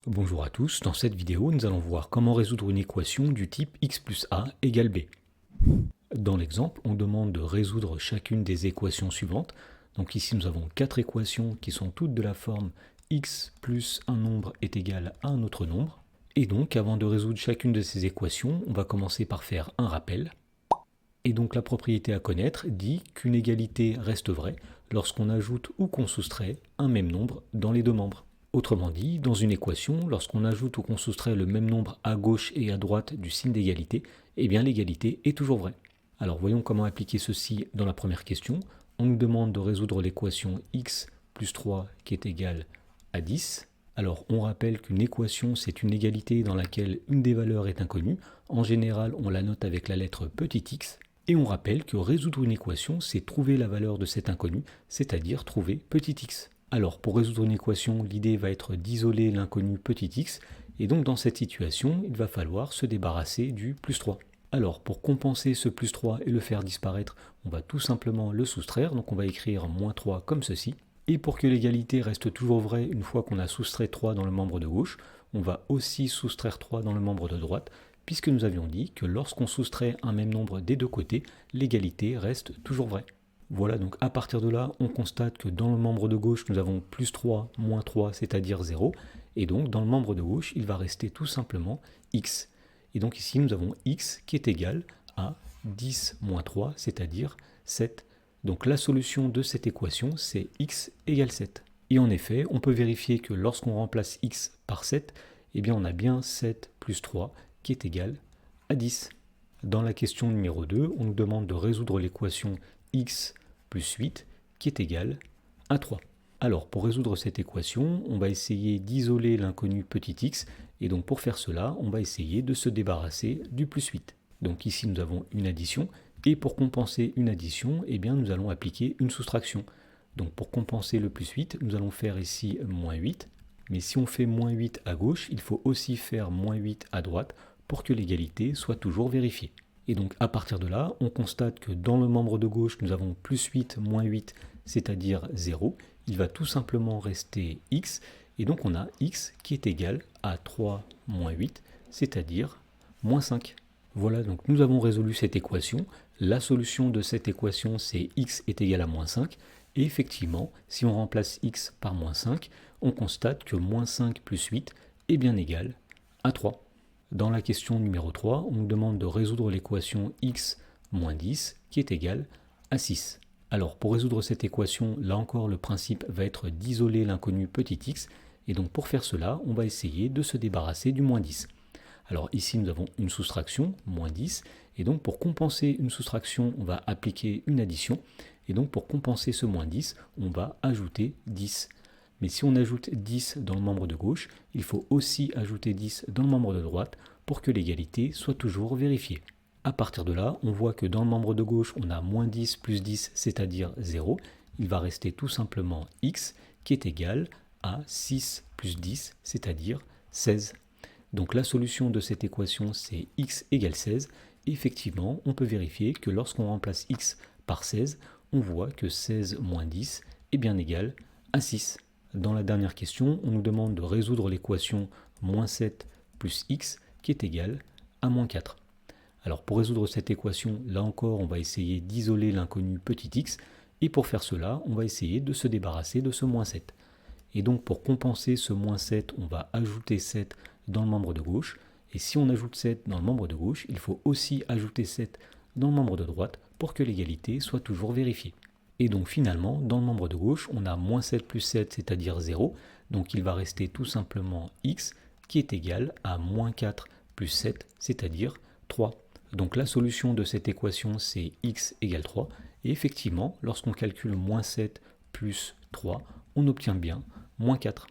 Bonjour à tous, dans cette vidéo nous allons voir comment résoudre une équation du type x plus a égale b. Dans l'exemple, on demande de résoudre chacune des équations suivantes. Donc ici nous avons 4 équations qui sont toutes de la forme x plus un nombre est égal à un autre nombre. Et donc avant de résoudre chacune de ces équations, on va commencer par faire un rappel. Et donc la propriété à connaître dit qu'une égalité reste vraie lorsqu'on ajoute ou qu'on soustrait un même nombre dans les deux membres. Autrement dit, dans une équation, lorsqu'on ajoute ou qu'on soustrait le même nombre à gauche et à droite du signe d'égalité, eh bien l'égalité est toujours vraie. Alors voyons comment appliquer ceci dans la première question. On nous demande de résoudre l'équation x plus 3 qui est égale à 10. Alors on rappelle qu'une équation c'est une égalité dans laquelle une des valeurs est inconnue. En général on la note avec la lettre petit x. Et on rappelle que résoudre une équation c'est trouver la valeur de cet inconnu, c'est-à-dire trouver petit x. Alors, pour résoudre une équation, l'idée va être d'isoler l'inconnu petit x, et donc dans cette situation, il va falloir se débarrasser du plus 3. Alors, pour compenser ce plus 3 et le faire disparaître, on va tout simplement le soustraire, donc on va écrire moins 3 comme ceci. Et pour que l'égalité reste toujours vraie une fois qu'on a soustrait 3 dans le membre de gauche, on va aussi soustraire 3 dans le membre de droite, puisque nous avions dit que lorsqu'on soustrait un même nombre des deux côtés, l'égalité reste toujours vraie. Voilà, donc à partir de là, on constate que dans le membre de gauche, nous avons plus 3, moins 3, c'est-à-dire 0. Et donc, dans le membre de gauche, il va rester tout simplement x. Et donc ici, nous avons x qui est égal à 10 moins 3, c'est-à-dire 7. Donc la solution de cette équation, c'est x égale 7. Et en effet, on peut vérifier que lorsqu'on remplace x par 7, eh bien on a bien 7 plus 3 qui est égal à 10. Dans la question numéro 2, on nous demande de résoudre l'équation x plus 8 qui est égal à 3. Alors pour résoudre cette équation, on va essayer d'isoler l'inconnu petit x, et donc pour faire cela, on va essayer de se débarrasser du plus 8. Donc ici nous avons une addition, et pour compenser une addition, eh bien nous allons appliquer une soustraction. Donc pour compenser le plus 8, nous allons faire ici moins 8, mais si on fait moins 8 à gauche, il faut aussi faire moins 8 à droite pour que l'égalité soit toujours vérifiée. Et donc à partir de là, on constate que dans le membre de gauche, nous avons plus 8 moins 8, c'est-à-dire 0. Il va tout simplement rester x, et donc on a x qui est égal à 3 moins 8, c'est-à-dire moins 5. Voilà, donc nous avons résolu cette équation. La solution de cette équation, c'est x est égal à moins 5. Et effectivement, si on remplace x par moins 5, on constate que moins 5 plus 8 est bien égal à 3. Dans la question numéro 3, on nous demande de résoudre l'équation x moins 10 qui est égale à 6. Alors pour résoudre cette équation, là encore le principe va être d'isoler l'inconnu petit x, et donc pour faire cela, on va essayer de se débarrasser du moins 10. Alors ici nous avons une soustraction, moins 10, et donc pour compenser une soustraction, on va appliquer une addition, et donc pour compenser ce moins 10, on va ajouter 10. Mais si on ajoute 10 dans le membre de gauche, il faut aussi ajouter 10 dans le membre de droite pour que l'égalité soit toujours vérifiée. À partir de là, on voit que dans le membre de gauche, on a moins 10 plus 10, c'est-à-dire 0. Il va rester tout simplement x qui est égal à 6 plus 10, c'est-à-dire 16. Donc la solution de cette équation, c'est x égale 16. Et effectivement, on peut vérifier que lorsqu'on remplace x par 16, on voit que 16 moins 10 est bien égal à 6. Dans la dernière question, on nous demande de résoudre l'équation moins 7 plus x qui est égal à moins 4. Alors pour résoudre cette équation, là encore, on va essayer d'isoler l'inconnu petit x, et pour faire cela, on va essayer de se débarrasser de ce moins 7. Et donc pour compenser ce moins 7, on va ajouter 7 dans le membre de gauche, et si on ajoute 7 dans le membre de gauche, il faut aussi ajouter 7 dans le membre de droite pour que l'égalité soit toujours vérifiée. Et donc finalement, dans le membre de gauche, on a moins 7 plus 7, c'est-à-dire 0. Donc il va rester tout simplement x qui est égal à moins 4 plus 7, c'est-à-dire 3. Donc la solution de cette équation, c'est x égale 3. Et effectivement, lorsqu'on calcule moins 7 plus 3, on obtient bien moins 4.